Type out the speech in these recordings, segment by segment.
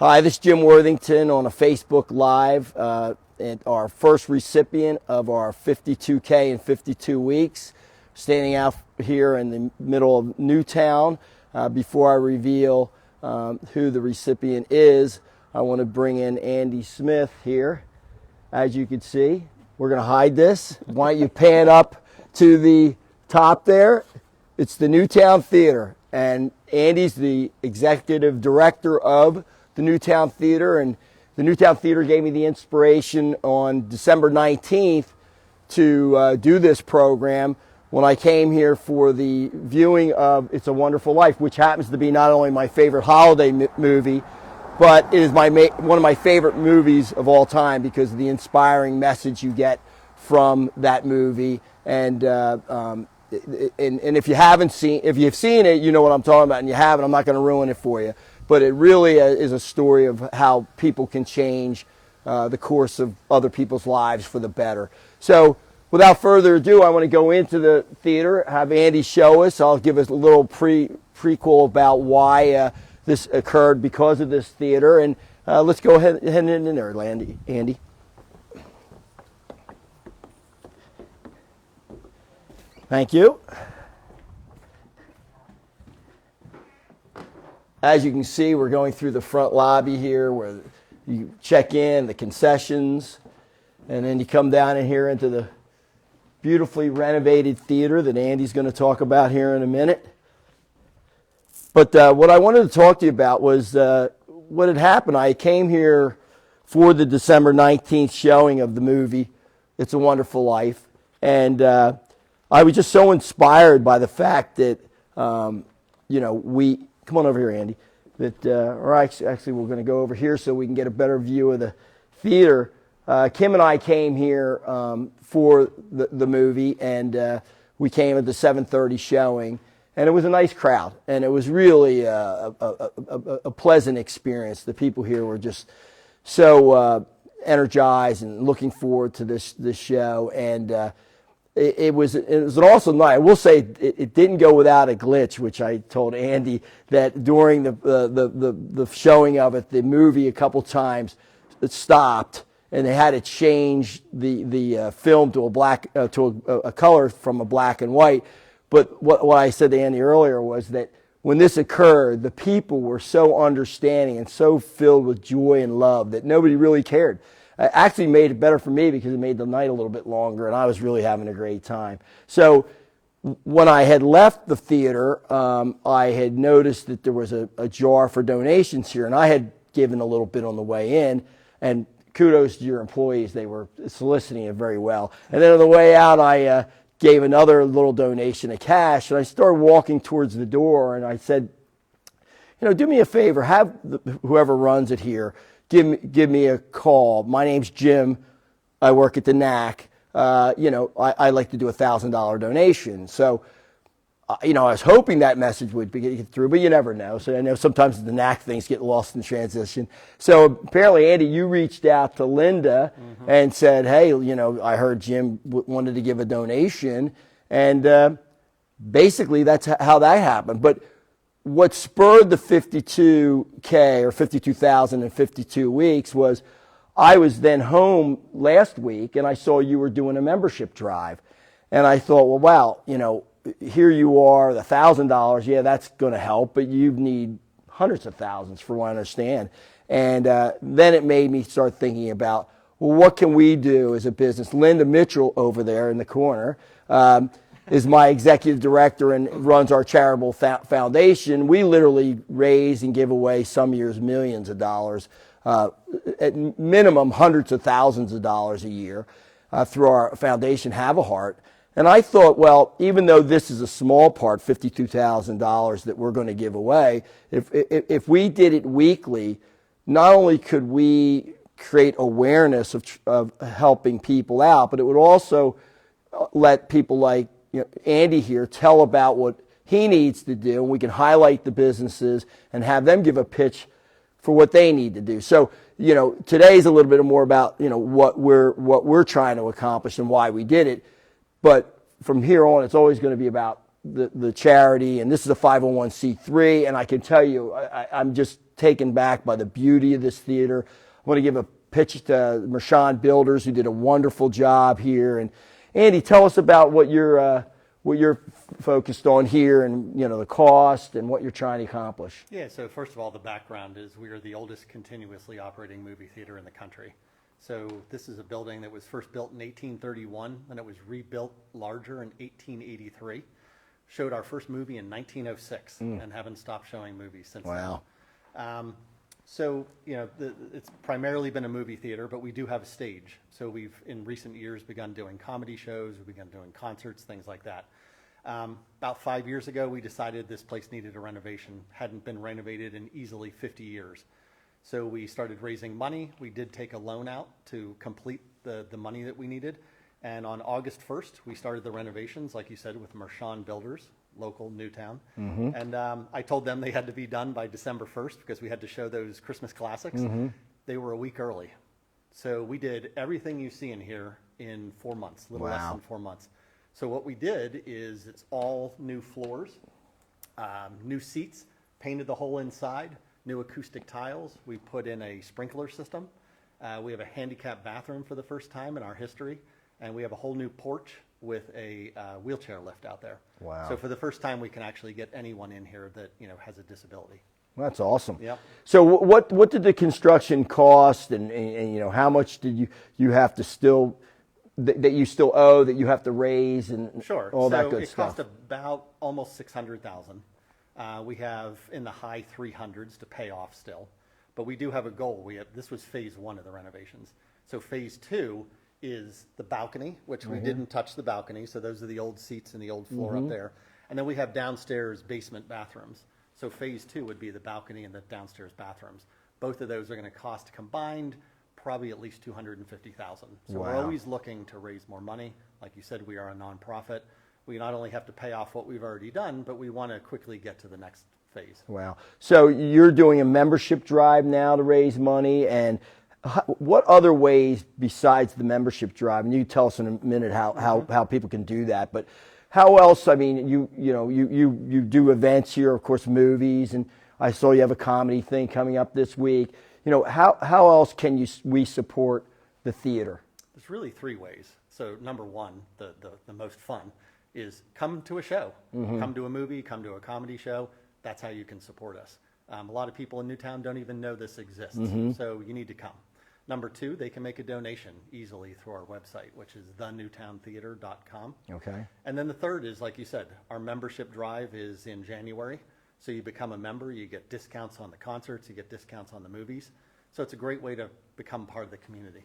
Hi, this is Jim Worthington on a Facebook Live, and our first recipient of our 52K in 52 weeks, standing out here in the middle of Newtown. Before I reveal who the recipient is, I want to bring in Andy Smith here. As you can see, we're going to hide this. Why don't you pan up to the top there? It's the Newtown Theatre, and Andy's the executive director of the Newtown Theatre, and the Newtown Theatre gave me the inspiration on December 19th to do this program when I came here for the viewing of It's a Wonderful Life, which happens to be not only my favorite holiday movie, but it is one of my favorite movies of all time because of the inspiring message you get from that movie. And if you've seen it, you know what I'm talking about, and you haven't, I'm not going to ruin it for you. But it really is a story of how people can change the course of other people's lives for the better. So without further ado, I want to go into the theater, have Andy show us. I'll give us a little prequel about why this occurred because of this theater. And let's go ahead in there, Andy. Thank you. As you can see, we're going through the front lobby here where you check in, the concessions, and then you come down in here into the beautifully renovated theater that Andy's going to talk about here in a minute. But what I wanted to talk to you about was what had happened. I came here for the December 19th showing of the movie, It's a Wonderful Life, and I was just so inspired by the fact that, come on over here, Andy. Or actually, we're going to go over here so we can get a better view of the theater. Kim and I came here for the movie, and we came at the 7:30 showing, and it was a nice crowd, and it was really a pleasant experience. The people here were just so energized and looking forward to this show, and it was an awesome night. I will say it didn't go without a glitch, which I told Andy that during the showing of it, the movie a couple times it stopped, and they had to change the film to a color from a black and white. But what I said to Andy earlier was that when this occurred, the people were so understanding and so filled with joy and love that nobody really cared. It actually made it better for me because it made the night a little bit longer, and I was really having a great time. So when I had left the theater, I had noticed that there was a jar for donations here, and I had given a little bit on the way in, and kudos to your employees. They were soliciting it very well. And then on the way out, I gave another little donation of cash, and I started walking towards the door, and I said, do me a favor, have whoever runs it here give me a call. My name's Jim. I work at the NAC. I like to do a $1,000 donation. So, I was hoping that message would get through, but you never know. So I know sometimes the NAC things get lost in transition. So apparently, Andy, you reached out to Linda and said, hey, I heard Jim wanted to give a donation. And basically, that's how that happened. But what spurred the 52K or 52,000 in 52 weeks was I was then home last week and I saw you were doing a membership drive. And I thought, well, wow, here you are, the $1,000, yeah, that's going to help, but you need hundreds of thousands for what I understand. And then it made me start thinking about, well, what can we do as a business? Linda Mitchell over there in the corner is my executive director and runs our charitable foundation. We literally raise and give away some years millions of dollars, at minimum hundreds of thousands of dollars a year through our foundation, Have a Heart. And I thought, well, even though this is a small part, $52,000 that we're going to give away, if we did it weekly, not only could we create awareness of helping people out, but it would also let people like Andy here tell about what he needs to do, and we can highlight the businesses and have them give a pitch for what they need to do. So, today's a little bit more about, what we're trying to accomplish and why we did it. But from here on, it's always going to be about the charity, and this is a 501c3, and I can tell you, I'm just taken back by the beauty of this theater. I want to give a pitch to Mershon Builders, who did a wonderful job here. And Andy, tell us about what you're focused on here, and the cost and what you're trying to accomplish. Yeah, so first of all, the background is we are the oldest continuously operating movie theater in the country. So this is a building that was first built in 1831, and it was rebuilt larger in 1883. Showed our first movie in 1906 and haven't stopped showing movies since Wow. then. So, it's primarily been a movie theater, but we do have a stage. So we've, in recent years, begun doing comedy shows, we've begun doing concerts, things like that. About 5 years ago, we decided this place needed a renovation. Hadn't been renovated in easily 50 years. So we started raising money. We did take a loan out to complete the money that we needed. And on August 1st, we started the renovations, like you said, with Mershon Builders, local Newtown. And I told them they had to be done by December 1st because we had to show those Christmas classics. They were a week early. So we did everything you see in here in 4 months, a little less than 4 months. So what we did is it's all new floors, new seats, painted the whole inside, new acoustic tiles. We put in a sprinkler system. We have a handicap bathroom for the first time in our history. And we have a whole new porch with a wheelchair lift out there. Wow. So for the first time, we can actually get anyone in here that has a disability. Well, that's awesome. Yep. So what did the construction cost, and how much did you have to still that you still owe, that you have to raise, and Sure. all that good stuff? It cost about almost $600,000. We have in the high 300s to pay off still, but we do have a goal. This was phase 1 of the renovations. So phase 2 is the balcony, which we didn't touch the balcony. So those are the old seats and the old floor up there. And then we have downstairs basement bathrooms. So phase 2 would be the balcony and the downstairs bathrooms. Both of those are going to cost combined probably at least $250,000. So we're always looking to raise more money. Like you said, we are a nonprofit. We not only have to pay off what we've already done, but we want to quickly get to the next phase. Wow. So you're doing a membership drive now to raise money, and what other ways besides the membership drive? And you tell us in a minute how people can do that. But how else? I mean, you do events here, of course, movies, and I saw you have a comedy thing coming up this week. How else can we support the theater? There's really 3 ways. So number 1, the most fun, is come to a show. Come to a movie, come to a comedy show. That's how you can support us. A lot of people in Newtown don't even know this exists, so you need to come. Number 2, they can make a donation easily through our website, which is thenewtowntheater.com. Okay. And then the third is, like you said, our membership drive is in January. So you become a member, you get discounts on the concerts, you get discounts on the movies. So it's a great way to become part of the community.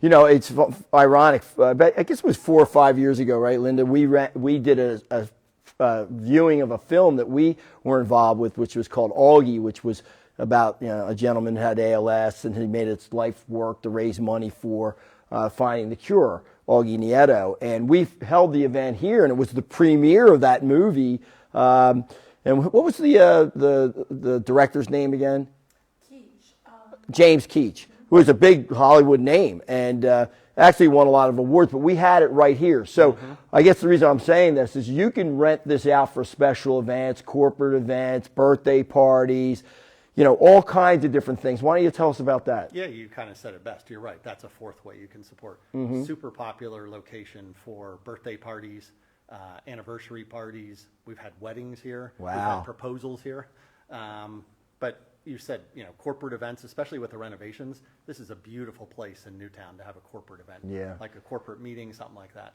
It's ironic. I guess it was 4 or 5 years ago, right, Linda? We did a viewing of a film that we were involved with, which was called Augie, which was about a gentleman who had ALS, and he made his life work to raise money for finding the cure, Augie Nieto. And we held the event here, and it was the premiere of that movie. And what was the director's name again? James Keach, who is a big Hollywood name, and actually won a lot of awards, but we had it right here. So I guess the reason I'm saying this is you can rent this out for special events, corporate events, birthday parties, all kinds of different things. Why don't you tell us about that? Yeah, you kind of said it best. You're right. That's a 4th way you can support. Super popular location for birthday parties, anniversary parties. We've had weddings here. Wow. We've had proposals here. But you said, corporate events, especially with the renovations, this is a beautiful place in Newtown to have a corporate event. Yeah. Like a corporate meeting, something like that.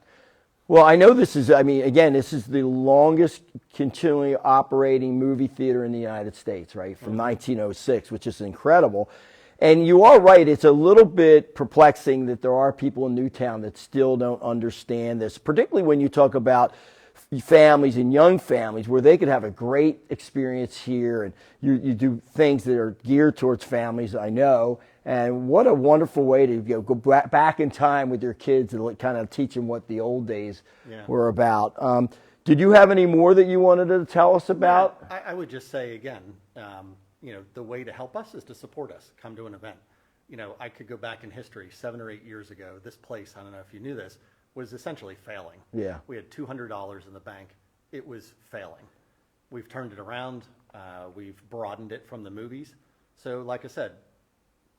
Well, I know this is the longest continually operating movie theater in the United States, right? From 1906, which is incredible. And you are right, it's a little bit perplexing that there are people in Newtown that still don't understand this, particularly when you talk about families and young families where they could have a great experience here, and you do things that are geared towards families, I know. And what a wonderful way to go back in time with your kids and kind of teach them what the old days were about. Did you have any more that you wanted to tell us about? Yeah, I would just say again, the way to help us is to support us. Come to an event. I could go back in history 7 or 8 years ago. This place, I don't know if you knew this, was essentially failing. Yeah. We had $200 in the bank. it was failing. We've turned it around. We've broadened it from the movies. So like I said,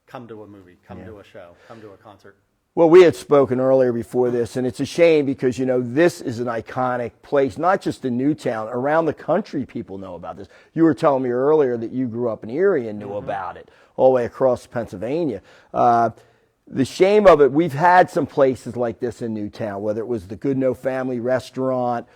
come to a movie, come to a show, come to a concert. Well, we had spoken earlier before this, and it's a shame because, this is an iconic place, not just in Newtown. Around the country, people know about this. You were telling me earlier that you grew up in Erie and knew about it all the way across Pennsylvania. The shame of it, we've had some places like this in Newtown, whether it was the Goodnow Family Restaurant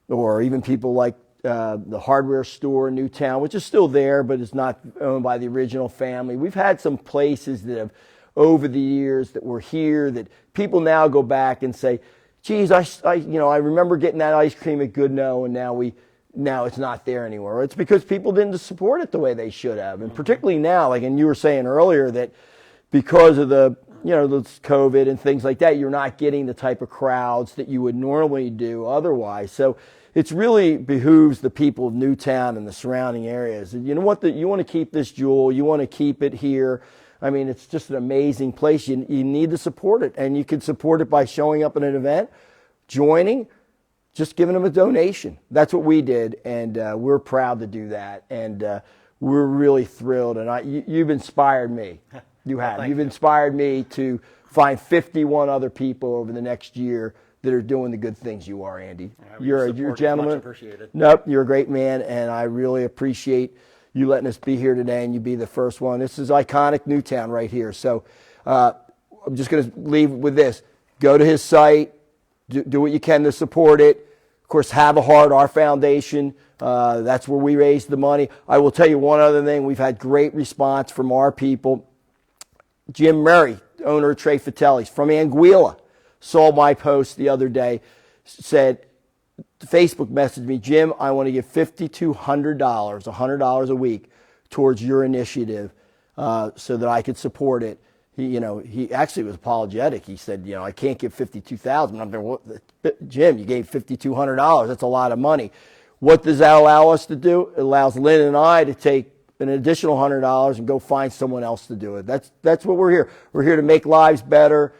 or even people like the hardware store in Newtown, which is still there, but it's not owned by the original family. We've had some places that have, over the years, that were here, that people now go back and say, geez, I remember getting that ice cream at Goodnow, and now it's not there anymore. It's because people didn't support it the way they should have. And particularly now, and you were saying earlier that because of the COVID and things like that, you're not getting the type of crowds that you would normally do otherwise. So it's really behooves the people of Newtown and the surrounding areas. You know what? You want to keep this jewel. You want to keep it here. I mean, it's just an amazing place. You need to support it, and you can support it by showing up at an event, joining, just giving them a donation. That's what we did, and we're proud to do that, and we're really thrilled. And you've inspired me. You have. You've inspired me to find 51 other people over the next year that are doing the good things you are, Andy. You're a gentleman. Much appreciated. Nope, you're a great man, and I really appreciate you letting us be here today, and you be the first one. This is iconic Newtown right here. So I'm just going to leave with this. Go to his site. Do what you can to support it. Of course, Have a Heart, our foundation. That's where we raise the money. I will tell you one other thing. We've had great response from our people. Jim Murray, owner of Trey Fratelli's from Anguilla, saw my post the other day, said, Facebook messaged me, Jim, I want to give $5,200, $100 a week towards your initiative so that I could support it. He actually was apologetic. He said, I can't give $52,000. I'm like, Jim, you gave $5,200. That's a lot of money. What does that allow us to do? It allows Lynn and I to take an additional $100 and go find someone else to do it. That's what we're here. We're here to make lives better,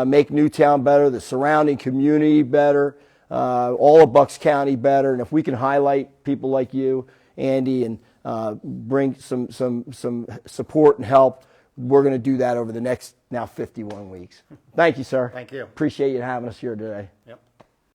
make Newtown better, the surrounding community better, all of Bucks County better. And if we can highlight people like you, Andy, and bring some support and help, we're going to do that over the next now 51 weeks. Thank you, sir. Thank you. Appreciate you having us here today. Yep.